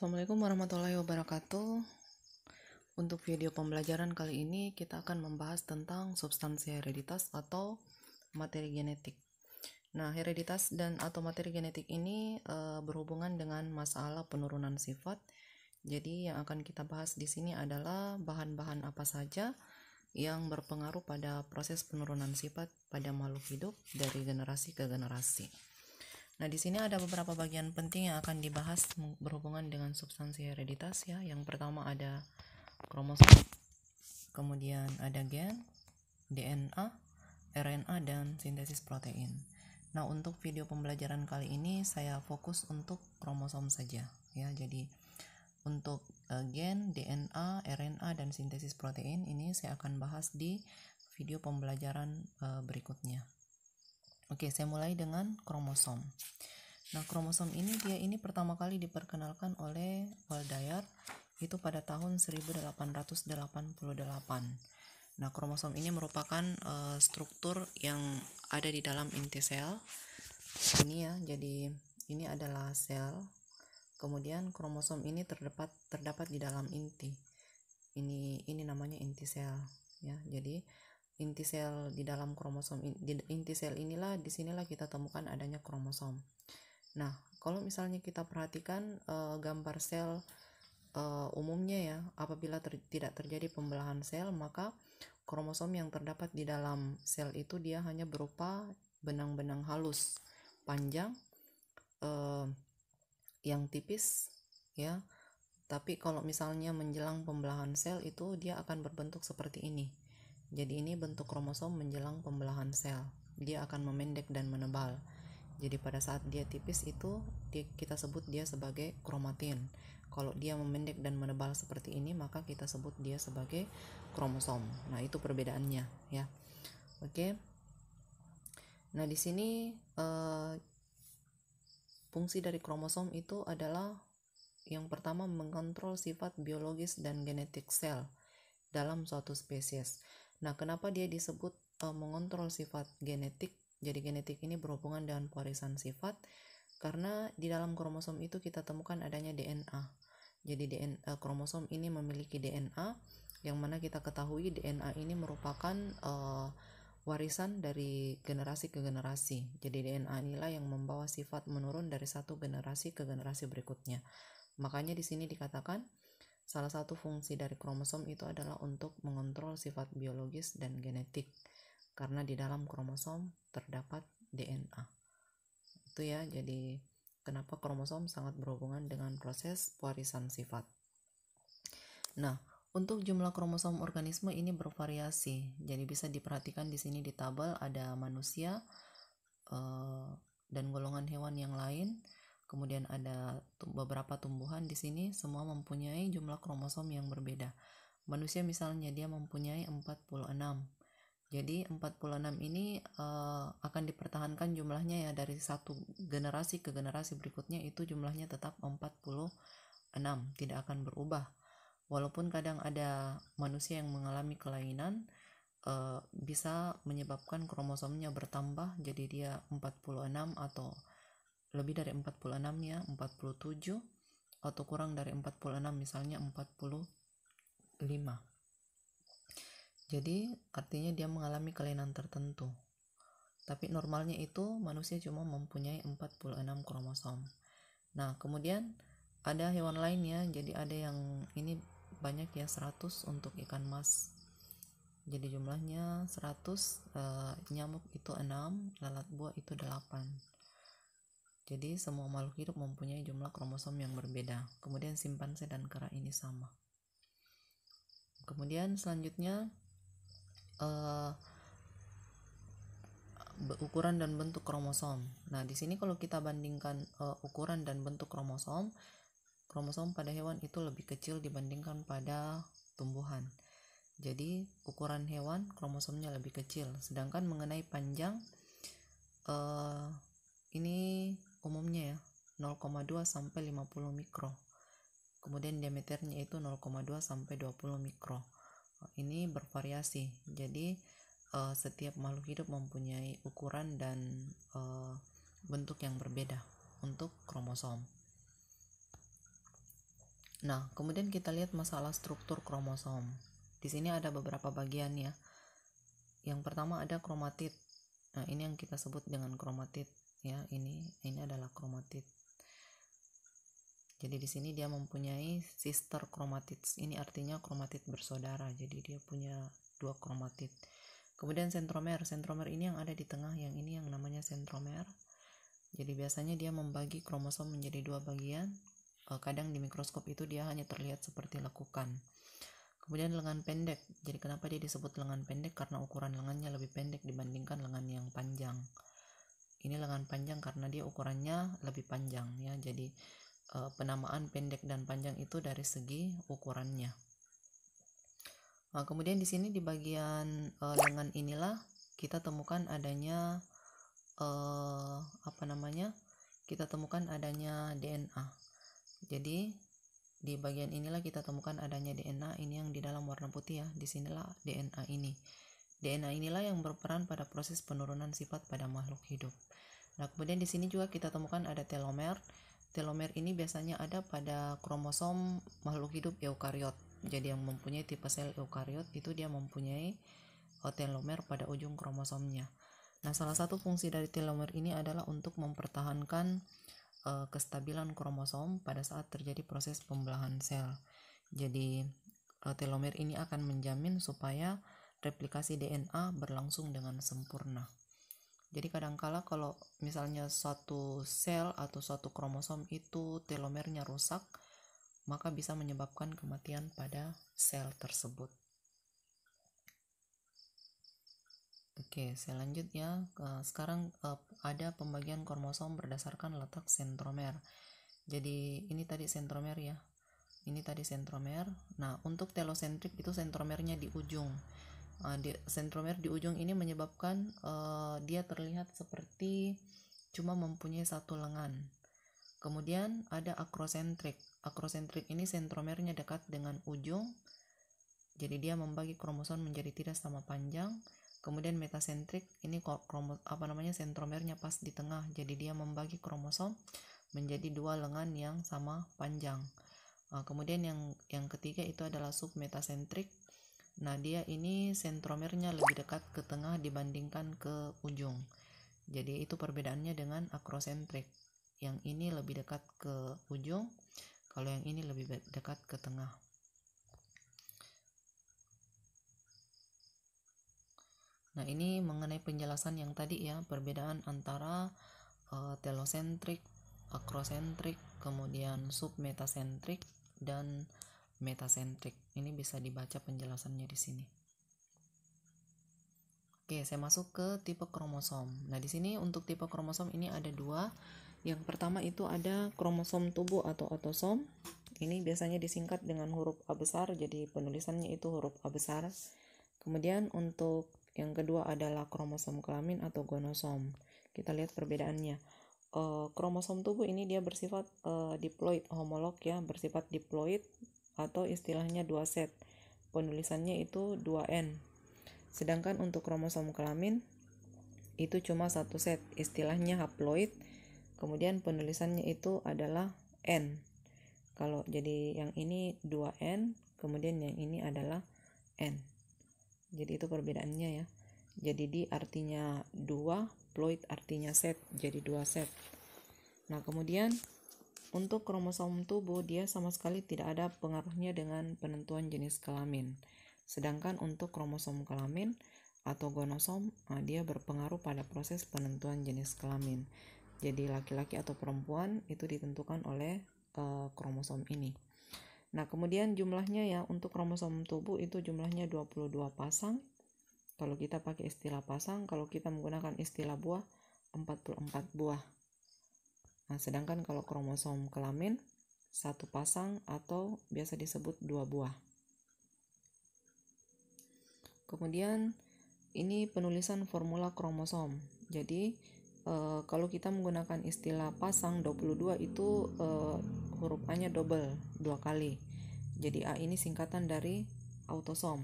Assalamualaikum warahmatullahi wabarakatuh. Untuk video pembelajaran kali ini kita akan membahas tentang substansi hereditas atau materi genetik. Nah, hereditas dan atau materi genetik ini berhubungan dengan masalah penurunan sifat. Jadi yang akan kita bahas di sini adalah bahan-bahan apa saja yang berpengaruh pada proses penurunan sifat pada makhluk hidup dari generasi ke generasi. Nah, di sini ada beberapa bagian penting yang akan dibahas berhubungan dengan substansi hereditas ya. Yang pertama ada kromosom, kemudian ada gen, DNA, RNA, dan sintesis protein. Nah, untuk video pembelajaran kali ini saya fokus untuk kromosom saja ya. Jadi untuk gen, DNA, RNA, dan sintesis protein ini saya akan bahas di video pembelajaran berikutnya. Oke, saya mulai dengan kromosom. Nah, kromosom ini pertama kali diperkenalkan oleh Waldeyer itu pada tahun 1888. Nah, kromosom ini merupakan struktur yang ada di dalam inti sel. Ini ya, jadi ini adalah sel. Kemudian kromosom ini terdapat di dalam inti. Ini namanya inti sel ya. Jadi inti sel di dalam kromosom inti sel disinilah kita temukan adanya kromosom. Nah, kalau misalnya kita perhatikan gambar sel umumnya ya, apabila tidak terjadi pembelahan sel, maka kromosom yang terdapat di dalam sel itu dia hanya berupa benang-benang halus panjang yang tipis ya. Tapi kalau misalnya menjelang pembelahan sel itu dia akan berbentuk seperti ini. Jadi ini bentuk kromosom menjelang pembelahan sel. Dia akan memendek dan menebal. Jadi pada saat dia tipis itu kita sebut dia sebagai kromatin. Kalau dia memendek dan menebal seperti ini maka kita sebut dia sebagai kromosom. Nah, itu perbedaannya ya. Oke. Nah, di sini fungsi dari kromosom itu adalah yang pertama mengontrol sifat biologis dan genetik sel dalam suatu spesies. Nah, kenapa dia disebut mengontrol sifat genetik? Jadi genetik ini berhubungan dengan pewarisan sifat karena di dalam kromosom itu kita temukan adanya DNA. Jadi kromosom ini memiliki DNA yang mana kita ketahui DNA ini merupakan warisan dari generasi ke generasi. Jadi DNA inilah yang membawa sifat menurun dari satu generasi ke generasi berikutnya. Makanya di sini dikatakan salah satu fungsi dari kromosom itu adalah untuk mengontrol sifat biologis dan genetik karena di dalam kromosom terdapat DNA. Itu ya, jadi kenapa kromosom sangat berhubungan dengan proses pewarisan sifat. Nah, untuk jumlah kromosom organisme ini bervariasi. Jadi bisa diperhatikan di sini di tabel ada manusia dan golongan hewan yang lain. Kemudian ada beberapa tumbuhan di sini semua mempunyai jumlah kromosom yang berbeda. Manusia misalnya dia mempunyai 46. Jadi 46 ini akan dipertahankan jumlahnya ya dari satu generasi ke generasi berikutnya itu jumlahnya tetap 46, tidak akan berubah. Walaupun kadang ada manusia yang mengalami kelainan bisa menyebabkan kromosomnya bertambah jadi dia 46 atau lebih dari 46 ya, 47 atau kurang dari 46 misalnya 45. Jadi artinya dia mengalami kelainan tertentu. Tapi normalnya itu manusia cuma mempunyai 46 kromosom. Nah, kemudian ada hewan lainnya. Jadi ada yang ini banyak ya 100 untuk ikan mas. Jadi jumlahnya 100, nyamuk itu 6, lalat buah itu 8. Jadi semua makhluk hidup mempunyai jumlah kromosom yang berbeda. Kemudian simpanse dan kera ini sama. Kemudian selanjutnya ukuran dan bentuk kromosom. Nah, di sini kalau kita bandingkan ukuran dan bentuk kromosom pada hewan itu lebih kecil dibandingkan pada tumbuhan. Jadi ukuran hewan kromosomnya lebih kecil. Sedangkan mengenai panjang ini umumnya ya 0,2 sampai 50 mikro. Kemudian diameternya itu 0,2 sampai 20 mikro. Ini bervariasi. Jadi setiap makhluk hidup mempunyai ukuran dan bentuk yang berbeda untuk kromosom. Nah, kemudian kita lihat masalah struktur kromosom. Di sini ada beberapa bagian ya. Yang pertama ada kromatid. Nah, ini yang kita sebut dengan kromatid ya. Ini adalah kromatid. Jadi di sini dia mempunyai sister chromatids. Ini artinya kromatid bersaudara. Jadi dia punya 2 kromatid. Kemudian sentromer. Sentromer ini yang ada di tengah, yang ini yang namanya sentromer. Jadi biasanya dia membagi kromosom menjadi 2 bagian. Kadang di mikroskop itu dia hanya terlihat seperti lekukan. Kemudian lengan pendek. Jadi kenapa dia disebut lengan pendek? Karena ukuran lengannya lebih pendek dibandingkan lengan yang panjang. Ini lengan panjang karena dia ukurannya lebih panjang ya. Jadi penamaan pendek dan panjang itu dari segi ukurannya. Nah, kemudian di sini di bagian lengan inilah kita temukan adanya kita temukan adanya DNA. Jadi di bagian inilah kita temukan adanya DNA. Ini yang di dalam warna putih ya. Di sinilah DNA ini. DNA inilah yang berperan pada proses penurunan sifat pada makhluk hidup. Nah, kemudian di sini juga kita temukan ada telomer. Telomer ini biasanya ada pada kromosom makhluk hidup eukariot. Jadi yang mempunyai tipe sel eukariot itu dia mempunyai telomer pada ujung kromosomnya. Nah, salah satu fungsi dari telomer ini adalah untuk mempertahankan kestabilan kromosom pada saat terjadi proses pembelahan sel. Jadi telomer ini akan menjamin supaya replikasi DNA berlangsung dengan sempurna. Jadi kadangkala kalau misalnya suatu sel atau suatu kromosom itu telomernya rusak, maka bisa menyebabkan kematian pada sel tersebut. Oke, saya lanjut ya. Sekarang ada pembagian kromosom berdasarkan letak sentromer. Jadi ini tadi sentromer ya. Ini tadi sentromer. Nah, untuk telosentrik itu sentromernya di ujung. Sentromer di ujung ini menyebabkan dia terlihat seperti cuma mempunyai satu lengan. Kemudian ada akrosentrik. Akrosentrik ini sentromernya dekat dengan ujung. Jadi dia membagi kromosom menjadi tidak sama panjang. Kemudian metasentrik ini sentromernya pas di tengah. Jadi dia membagi kromosom menjadi 2 lengan yang sama panjang. Kemudian yang ketiga itu adalah submetasentrik. Nah, dia ini sentromernya lebih dekat ke tengah dibandingkan ke ujung. Jadi itu perbedaannya dengan akrosentrik. Yang ini lebih dekat ke ujung, kalau yang ini lebih dekat ke tengah. Nah, ini mengenai penjelasan yang tadi ya, perbedaan antara telosentrik, akrosentrik, kemudian submetasentrik dan metasentrik. Ini bisa dibaca penjelasannya di sini. Oke, saya masuk ke tipe kromosom. Nah, di sini untuk tipe kromosom ini ada 2. Yang pertama itu ada kromosom tubuh atau autosom. Ini biasanya disingkat dengan huruf A besar, jadi penulisannya itu huruf A besar. Kemudian untuk yang kedua adalah kromosom kelamin atau gonosom. Kita lihat perbedaannya. Kromosom tubuh ini dia bersifat diploid homolog ya, bersifat diploid atau istilahnya 2 set. Penulisannya itu 2N. Sedangkan untuk kromosom kelamin itu cuma 1 set, istilahnya haploid. Kemudian penulisannya itu adalah N. Kalau jadi yang ini 2N, kemudian yang ini adalah N. Jadi itu perbedaannya ya. Jadi di artinya 2, ploid artinya set, jadi 2 set. Nah, kemudian untuk kromosom tubuh dia sama sekali tidak ada pengaruhnya dengan penentuan jenis kelamin. Sedangkan untuk kromosom kelamin atau gonosom dia berpengaruh pada proses penentuan jenis kelamin. Jadi laki-laki atau perempuan itu ditentukan oleh kromosom ini. Nah, kemudian jumlahnya ya, untuk kromosom tubuh itu jumlahnya 22 pasang. Kalau kita pakai istilah pasang, kalau kita menggunakan istilah buah 44 buah. Nah, sedangkan kalau kromosom kelamin 1 pasang atau biasa disebut 2 buah. Kemudian ini penulisan formula kromosom. Jadi kalau kita menggunakan istilah pasang 22 itu huruf A-nya double 2 kali. Jadi A ini singkatan dari autosom.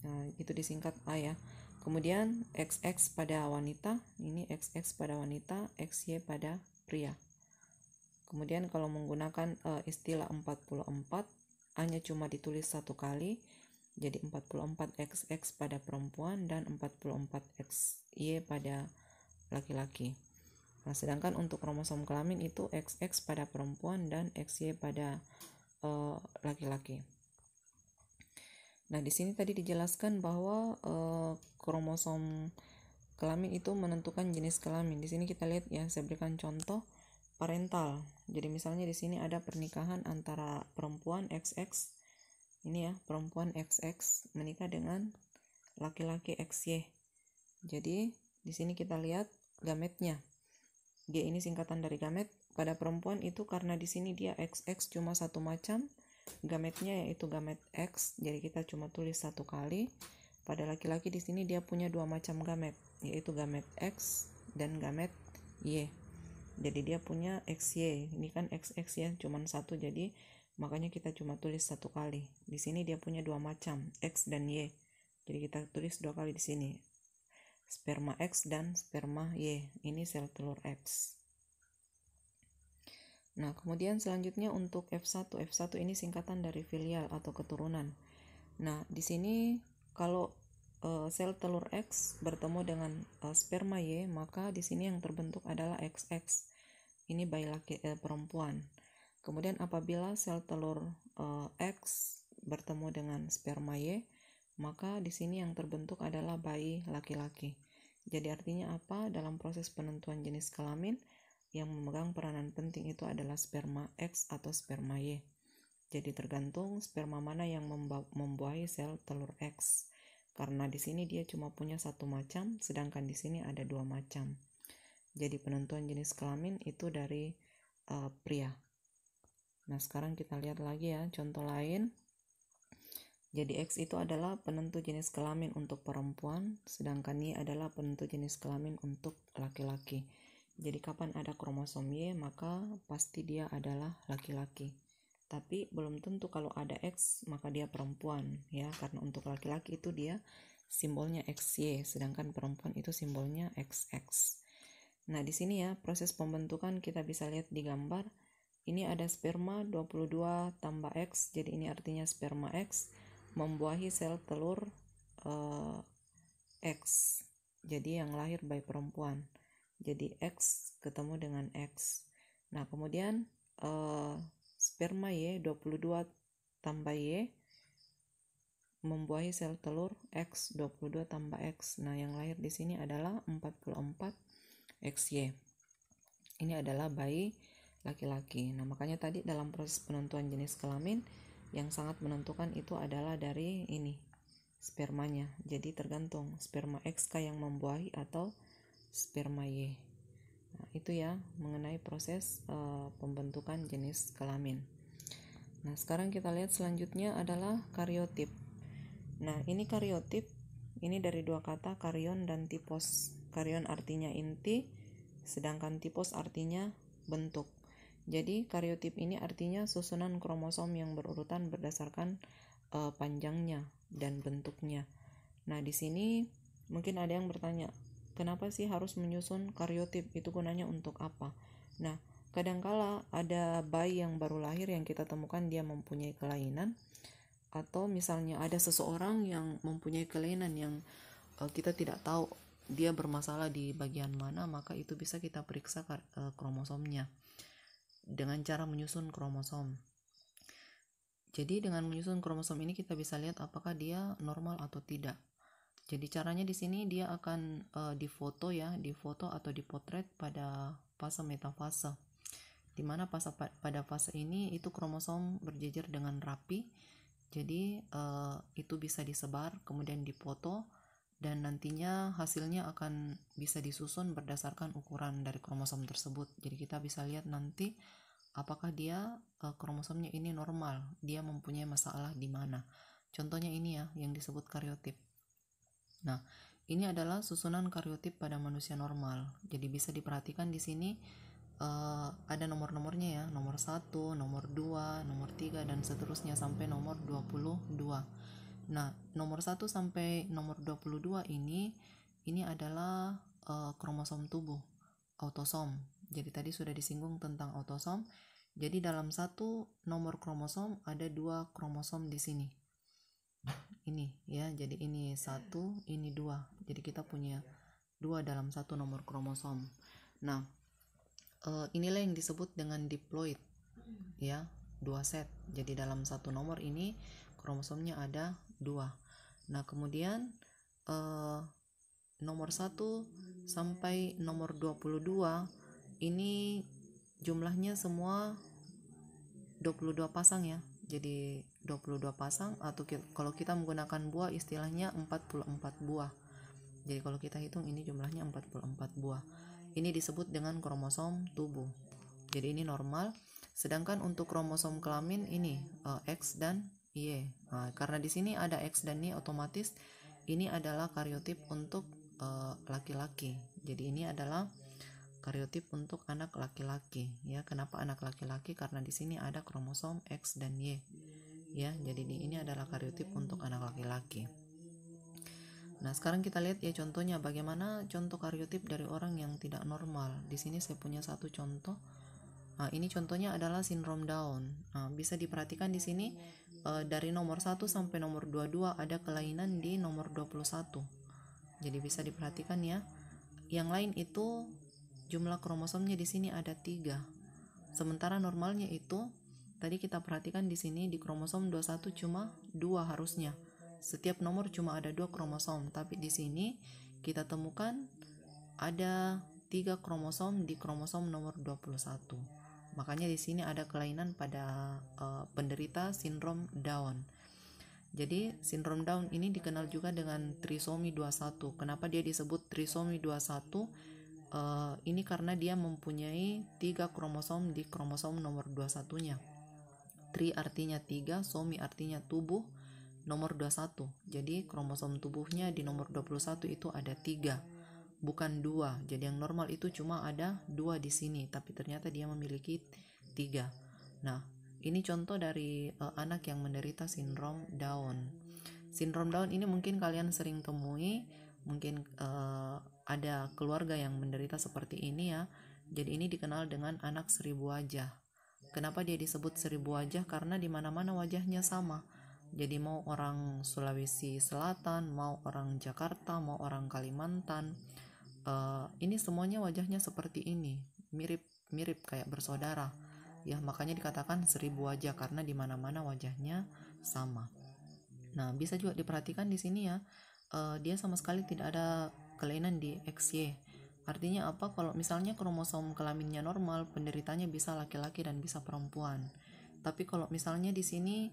Nah, itu disingkat A ya. Kemudian XX pada wanita, ini XX pada wanita, XY pada pria. Kemudian kalau menggunakan istilah 44, hanya cuma ditulis satu kali, jadi 44XX pada perempuan dan 44XY pada laki-laki. Nah, sedangkan untuk kromosom kelamin itu XX pada perempuan dan XY pada laki-laki. Nah, di sini tadi dijelaskan bahwa kromosom kelamin itu menentukan jenis kelamin. Di sini kita lihat ya, saya berikan contoh parental. Jadi misalnya di sini ada pernikahan antara perempuan XX, ini ya, perempuan XX menikah dengan laki-laki XY. Jadi di sini kita lihat gametnya. Dia ini singkatan dari gamet. Pada perempuan itu karena di sini dia XX cuma satu macam gametnya, yaitu gamet X. Jadi kita cuma tulis satu kali. Pada laki-laki di sini dia punya dua macam gamet, yaitu gamet X dan gamet Y. Jadi dia punya XY. Ini kan XX ya, cuma satu, jadi makanya kita cuma tulis satu kali. Di sini dia punya dua macam, X dan Y. Jadi kita tulis dua kali di sini. Sperma X dan sperma Y. Ini sel telur X. Nah, kemudian selanjutnya untuk F1. F1 ini singkatan dari filial atau keturunan. Nah, di sini kalau sel telur X bertemu dengan sperma Y, maka di sini yang terbentuk adalah XX. Ini bayi perempuan. Kemudian apabila sel telur X bertemu dengan sperma Y, maka di sini yang terbentuk adalah bayi laki-laki. Jadi artinya apa? Dalam proses penentuan jenis kelamin, yang memegang peranan penting itu adalah sperma X atau sperma Y. Jadi tergantung sperma mana yang membuahi sel telur X. Karena di sini dia cuma punya satu macam, sedangkan di sini ada dua macam. Jadi penentuan jenis kelamin itu dari pria. Nah, sekarang kita lihat lagi ya contoh lain. Jadi X itu adalah penentu jenis kelamin untuk perempuan, sedangkan Y adalah penentu jenis kelamin untuk laki-laki. Jadi kapan ada kromosom Y, maka pasti dia adalah laki-laki. Tapi belum tentu kalau ada X maka dia perempuan ya, karena untuk laki-laki itu dia simbolnya XY, sedangkan perempuan itu simbolnya XX. Nah, di sini ya proses pembentukan kita bisa lihat di gambar. Ini ada sperma 22 tambah X, jadi ini artinya sperma X membuahi sel telur X. Jadi yang lahir bayi perempuan. Jadi X ketemu dengan X. Nah, kemudian sperma Y 22 tambah Y membuahi sel telur X 22 tambah X. Nah, yang lahir di sini adalah 44 XY. Ini adalah bayi laki-laki. Nah, makanya tadi dalam proses penentuan jenis kelamin yang sangat menentukan itu adalah dari ini, spermanya. Jadi tergantung sperma X kah yang membuahi atau sperma Y. Nah, itu ya mengenai proses pembentukan jenis kelamin. Nah, sekarang kita lihat selanjutnya adalah kariotip. Nah, ini kariotip, ini dari dua kata, karyon dan tipos. Karyon artinya inti, sedangkan tipos artinya bentuk. Jadi kariotip ini artinya susunan kromosom yang berurutan berdasarkan panjangnya dan bentuknya. Nah, di sini mungkin ada yang bertanya, kenapa sih harus menyusun kariotip? Itu gunanya untuk apa? Nah, kadangkala ada bayi yang baru lahir yang kita temukan dia mempunyai kelainan, atau misalnya ada seseorang yang mempunyai kelainan yang kita tidak tahu dia bermasalah di bagian mana, maka itu bisa kita periksa kromosomnya dengan cara menyusun kromosom. Jadi dengan menyusun kromosom ini kita bisa lihat apakah dia normal atau tidak. Jadi caranya di sini dia akan difoto ya, difoto atau dipotret pada fase metafase. Di mana pada fase ini itu kromosom berjejer dengan rapi. Jadi itu bisa disebar kemudian difoto, dan nantinya hasilnya akan bisa disusun berdasarkan ukuran dari kromosom tersebut. Jadi kita bisa lihat nanti apakah dia kromosomnya ini normal, dia mempunyai masalah di mana. Contohnya ini ya yang disebut kariotip. Nah, ini adalah susunan kariotip pada manusia normal. Jadi bisa diperhatikan di sini ada nomor-nomornya ya, nomor 1, nomor 2, nomor 3 dan seterusnya sampai nomor 22. Nah, nomor 1 sampai nomor 22 ini adalah kromosom tubuh, autosom. Jadi tadi sudah disinggung tentang autosom. Jadi dalam satu nomor kromosom ada 2 kromosom di sini. Ini ya, jadi ini 1, ini 2. Jadi kita punya 2 dalam satu nomor kromosom. Nah, inilah yang disebut dengan diploid ya, 2 set. Jadi dalam satu nomor ini kromosomnya ada 2. Nah, kemudian nomor 1 sampai nomor 22 ini jumlahnya semua 22 pasang ya. Jadi 22 pasang, atau kalau kita menggunakan buah istilahnya 44 buah. Jadi kalau kita hitung ini jumlahnya 44 buah. Ini disebut dengan kromosom tubuh. Jadi ini normal. Sedangkan untuk kromosom kelamin ini X dan Y. Nah, karena di sini ada X dan Y, otomatis ini adalah kariotip untuk laki-laki. Jadi ini adalah kariotip untuk anak laki-laki ya. Kenapa anak laki-laki? Karena di sini ada kromosom X dan Y ya. Jadi ini adalah kariotip untuk anak laki-laki. Nah, sekarang kita lihat ya contohnya, bagaimana contoh kariotip dari orang yang tidak normal. Di sini saya punya satu contoh. Nah, ini contohnya adalah sindrom Down. Nah, bisa diperhatikan di sini dari nomor 1 sampai nomor 22 ada kelainan di nomor 21. Jadi bisa diperhatikan ya. Yang lain itu jumlah kromosomnya di sini ada 3. Sementara normalnya itu tadi kita perhatikan di sini di kromosom 21 cuma 2 harusnya. Setiap nomor cuma ada 2 kromosom, tapi di sini kita temukan ada 3 kromosom di kromosom nomor 21. Makanya di sini ada kelainan pada penderita sindrom Down. Jadi sindrom Down ini dikenal juga dengan trisomi 21. Kenapa dia disebut trisomi 21? Ini karena dia mempunyai 3 kromosom di kromosom nomor 21-nya. Tri artinya 3, somi artinya tubuh, nomor 21. Jadi kromosom tubuhnya di nomor 21 itu ada 3, bukan 2. Jadi yang normal itu cuma ada 2 di sini, tapi ternyata dia memiliki 3. Nah, ini contoh dari anak yang menderita sindrom Down. Sindrom Down ini mungkin kalian sering temui, mungkin ada keluarga yang menderita seperti ini ya. Jadi ini dikenal dengan anak 1000 wajah. Kenapa dia disebut 1000 wajah? Karena di mana-mana wajahnya sama. Jadi mau orang Sulawesi Selatan, mau orang Jakarta, mau orang Kalimantan, ini semuanya wajahnya seperti ini, mirip kayak bersaudara. Ya, makanya dikatakan 1000 wajah karena di mana-mana wajahnya sama. Nah, bisa juga diperhatikan di sini ya, dia sama sekali tidak ada kelainan di XY. Artinya apa? Kalau misalnya kromosom kelaminnya normal, penderitanya bisa laki-laki dan bisa perempuan. Tapi kalau misalnya di sini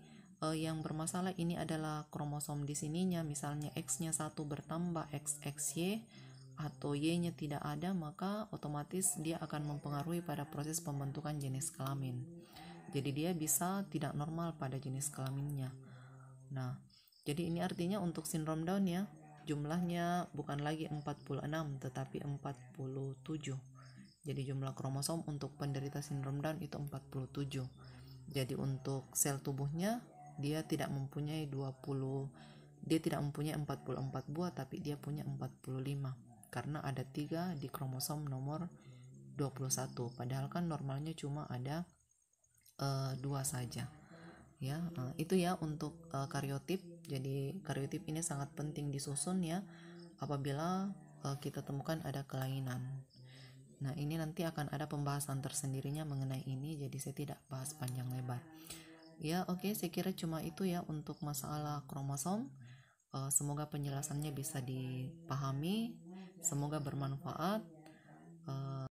yang bermasalah ini adalah kromosom di sininya, misalnya X-nya 1 bertambah XXY atau Y-nya tidak ada, maka otomatis dia akan mempengaruhi pada proses pembentukan jenis kelamin. Jadi dia bisa tidak normal pada jenis kelaminnya. Nah, jadi ini artinya untuk sindrom Down ya, jumlahnya bukan lagi 46 tetapi 47. Jadi jumlah kromosom untuk penderita sindrom Down itu 47. Jadi untuk sel tubuhnya dia tidak mempunyai 44 buah, tapi dia punya 45 karena ada 3 di kromosom nomor 21. Padahal kan normalnya cuma ada 2 saja. Ya, itu ya untuk kariotip. Jadi kariotip ini sangat penting disusun ya apabila kita temukan ada kelainan. Nah, ini nanti akan ada pembahasan tersendirinya mengenai ini, jadi saya tidak bahas panjang lebar. Ya, oke, saya kira cuma itu ya untuk masalah kromosom. Semoga penjelasannya bisa dipahami, semoga bermanfaat.